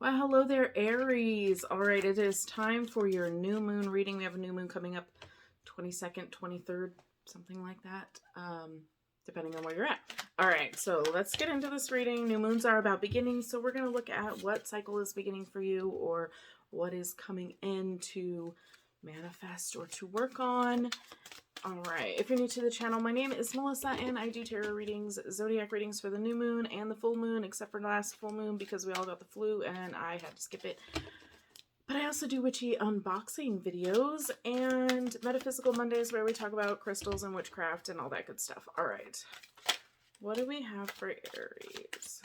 Well, hello there, Aries. All right, it is time for your new moon reading. We have a new moon coming up 22nd, 23rd, something like that, depending on where you're at. All right, so let's get into this reading. New moons are about beginnings, so we're going to look at what cycle is beginning for you or what is coming in to manifest or to work on. All right, if you're new to the channel, my name is Melissa and I do tarot readings, zodiac readings for the new moon and the full moon, except for the last full moon because we all got the flu and I had to skip it. But I also do witchy unboxing videos and Metaphysical Mondays where we talk about crystals and witchcraft and all that good stuff. All right, what do we have for Aries?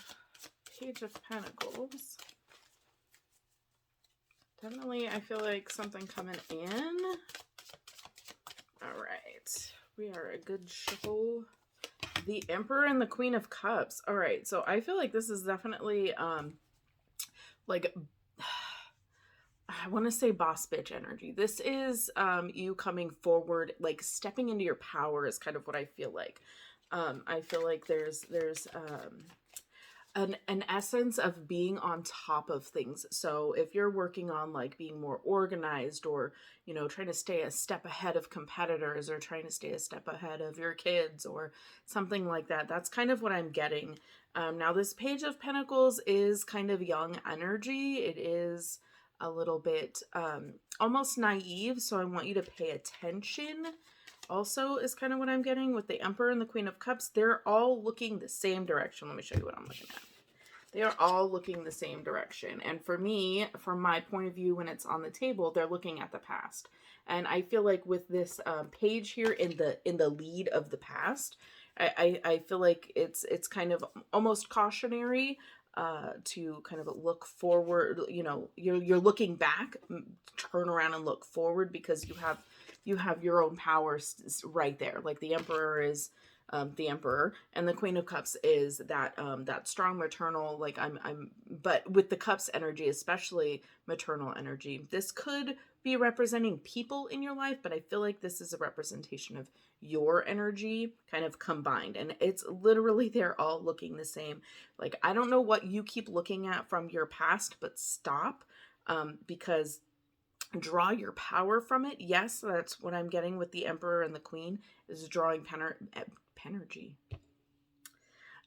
Page of Pentacles. Definitely, I feel like something coming in. All right, we are a good show. The Emperor and the Queen of Cups. All right, so I feel like this is definitely like I want to say boss bitch energy. This is you coming forward, like stepping into your power is kind of what I feel like. I feel like there's an essence of being on top of things. So if you're working on like being more organized or, you know, trying to stay a step ahead of competitors or trying to stay a step ahead of your kids or something like that, that's kind of what I'm getting. Now this Page of Pentacles is kind of young energy. It is a little bit almost naive. So I want you to pay attention. Also is kind of what I'm getting with the Emperor and the Queen of Cups. They're all looking the same direction. Let me show you what I'm looking at. They are all looking the same direction. And for me, from my point of view, when it's on the table, they're looking at the past. And I feel like with this page here in the lead of the past, I feel like it's kind of almost cautionary to kind of look forward. You know, you're looking back, turn around and look forward because you have your own power right there. Like the Emperor is the Emperor, and the Queen of Cups is that that strong maternal, like but with the Cups energy, especially maternal energy, this could be representing people in your life, but I feel like this is a representation of your energy kind of combined, and it's literally they're all looking the same. Like I don't know what you keep looking at from your past, but stop, because draw your power from it. Yes, that's what I'm getting with the Emperor and the Queen, is drawing energy.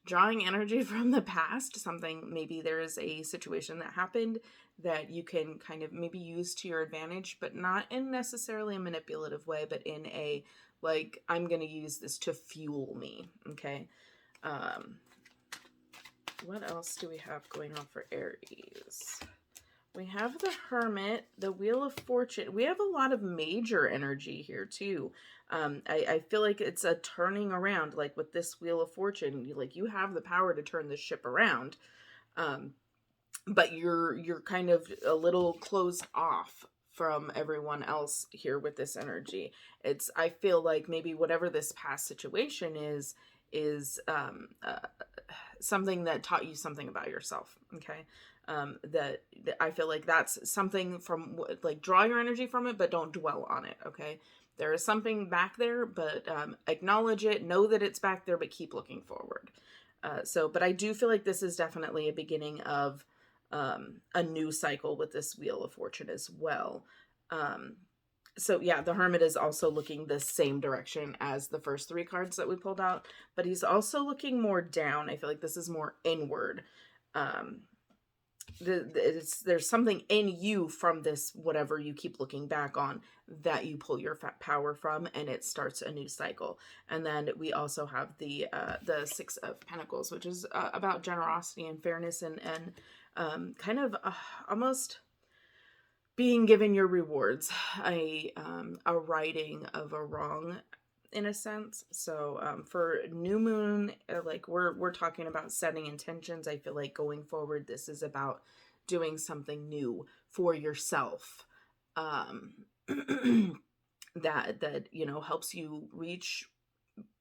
Drawing energy from the past, something, maybe there is a situation that happened that you can kind of maybe use to your advantage, but not in necessarily a manipulative way, but in a, like, I'm going to use this to fuel me. Okay. What else do we have going on for Aries? We have the Hermit, the Wheel of Fortune. We have a lot of major energy here too. I feel like it's a turning around, like with this Wheel of Fortune, you have the power to turn the ship around. But you're kind of a little closed off from everyone else here with this energy. I feel like maybe whatever this past situation is something that taught you something about yourself. Okay. That I feel like that's something from, like, draw your energy from it, but don't dwell on it. Okay. There is something back there, but acknowledge it, know that it's back there, but keep looking forward. But I do feel like this is definitely a beginning of a new cycle with this Wheel of Fortune as well. So yeah, the Hermit is also looking the same direction as the first three cards that we pulled out, but he's also looking more down. I feel like this is more inward. There's something in you from this, whatever you keep looking back on, that you pull your power from, and it starts a new cycle. And then we also have the Six of Pentacles, which is about generosity and fairness and kind of almost being given your rewards, a righting of a wrong, in a sense. So for new moon, like we're talking about setting intentions. I feel like going forward, this is about doing something new for yourself, that you know, helps you reach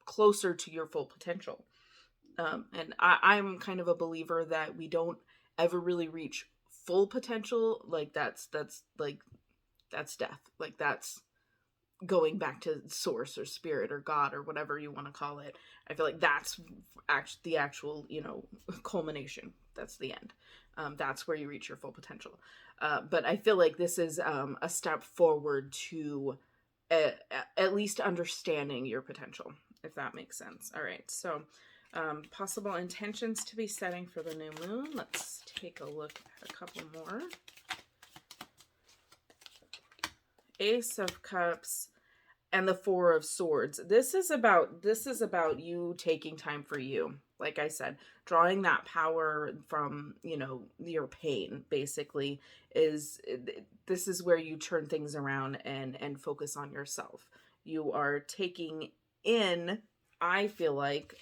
closer to your full potential. And I'm kind of a believer that we don't ever really reach full potential. Like that's death. Like that's going back to source or spirit or God or whatever you want to call it. I feel like that's the actual, you know, culmination. That's the end. That's where you reach your full potential. But I feel like this is a step forward to at least understanding your potential, if that makes sense. All right, so possible intentions to be setting for the new moon. Let's take a look at a couple more. Ace of Cups and the Four of Swords. This is about you taking time for you. Like I said, drawing that power from, your pain basically is this is where you turn things around and focus on yourself. You are taking in, I feel like,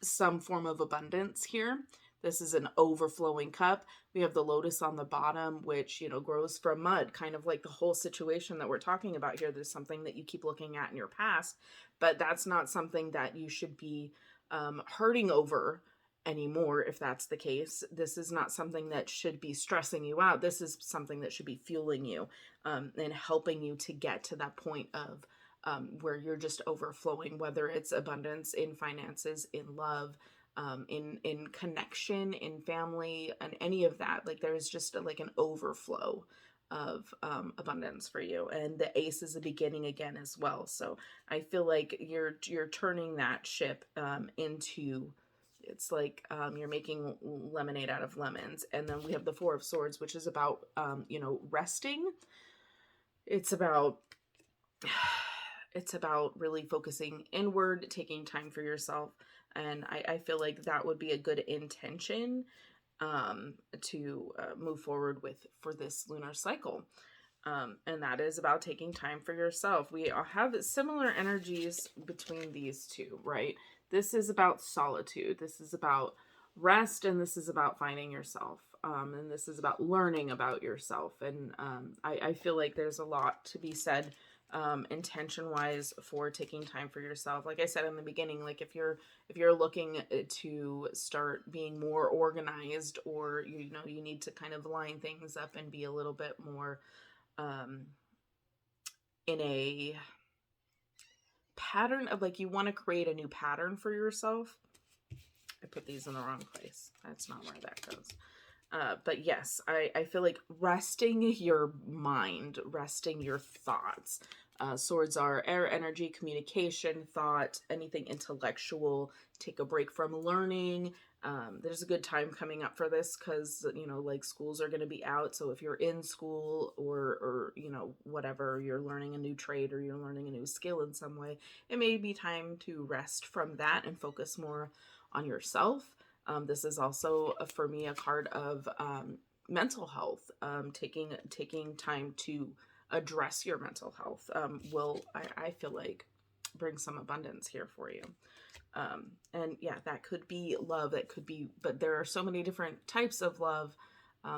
some form of abundance here. This is an overflowing cup. We have the lotus on the bottom, which, grows from mud, kind of like the whole situation that we're talking about here. There's something that you keep looking at in your past, but that's not something that you should be hurting over anymore. If that's the case, this is not something that should be stressing you out. This is something that should be fueling you and helping you to get to that point of where you're just overflowing, whether it's abundance in finances, in love, in connection, in family, and any of that. Like there's just like an overflow of abundance for you, and the ace is the beginning again as well. So I feel like you're turning that ship into, it's like you're making lemonade out of lemons. And then we have the Four of Swords, which is about resting. It's about really focusing inward, taking time for yourself. And I feel like that would be a good intention to move forward with for this lunar cycle. And that is about taking time for yourself. We all have similar energies between these two, right? This is about solitude. This is about rest, and this is about finding yourself. And this is about learning about yourself. And I feel like there's a lot to be said intention wise for taking time for yourself. Like I said in the beginning, like if you're looking to start being more organized, or you need to kind of line things up and be a little bit more in a pattern of, like, you want to create a new pattern for yourself. I put these in the wrong place. That's not where that goes. But yes, I feel like resting your mind, resting your thoughts. Swords are air energy, communication, thought, anything intellectual. Take a break from learning. There's a good time coming up for this because, like schools are going to be out. So if you're in school or whatever, you're learning a new trade or you're learning a new skill in some way, it may be time to rest from that and focus more on yourself. This is also, for me, a card of mental health. Taking time to address your mental health will, I feel like, bring some abundance here for you. And yeah, that could be love. It could be, but there are so many different types of love.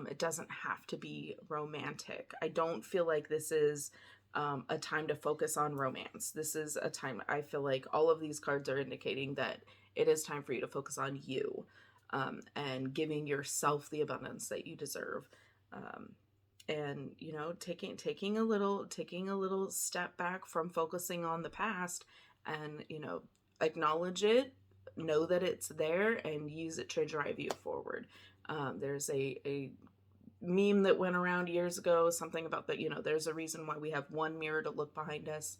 It doesn't have to be romantic. I don't feel like this is a time to focus on romance. This is a time, I feel like all of these cards are indicating that it is time for you to focus on you and giving yourself the abundance that you deserve. And taking a little step back from focusing on the past, and acknowledge it, know that it's there, and use it to drive you forward. There's a meme that went around years ago, something about that, there's a reason why we have one mirror to look behind us,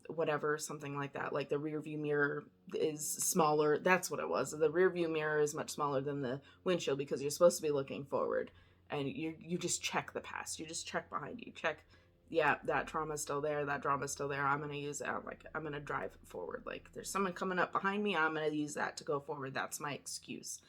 whatever, something like that. Like the rear view mirror is smaller. That's what it was. The rear view mirror is much smaller than the windshield because you're supposed to be looking forward, and you just check the past. You just check behind you. Check, yeah, that trauma's still there. That drama's still there. I'm going to use it. I'm going to drive forward. Like there's someone coming up behind me. I'm going to use that to go forward. That's my excuse.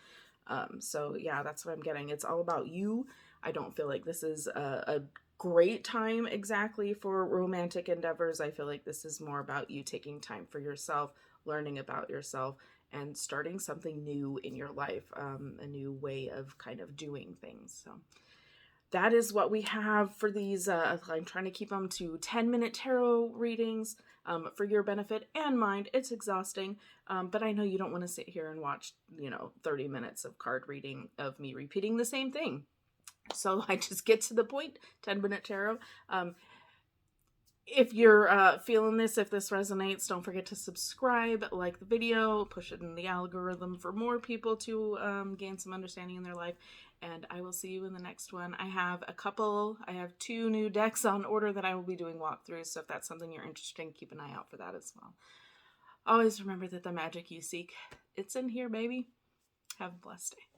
So yeah, that's what I'm getting. It's all about you. I don't feel like this is a great time exactly for romantic endeavors. I feel like this is more about you taking time for yourself, learning about yourself, and starting something new in your life, a new way of kind of doing things. So that is what we have for these. I'm trying to keep them to 10-minute tarot readings for your benefit and mine. It's exhausting, but I know you don't want to sit here and watch 30 minutes of card reading of me repeating the same thing. So I just get to the point. 10-minute tarot. If you're feeling this, if this resonates, don't forget to subscribe, like the video, push it in the algorithm for more people to gain some understanding in their life. and I will see you in the next one. I have 2 new decks on order that I will be doing walkthroughs, so if that's something you're interested in, keep an eye out for that as well. Always remember that the magic you seek, it's in here, baby. Have a blessed day.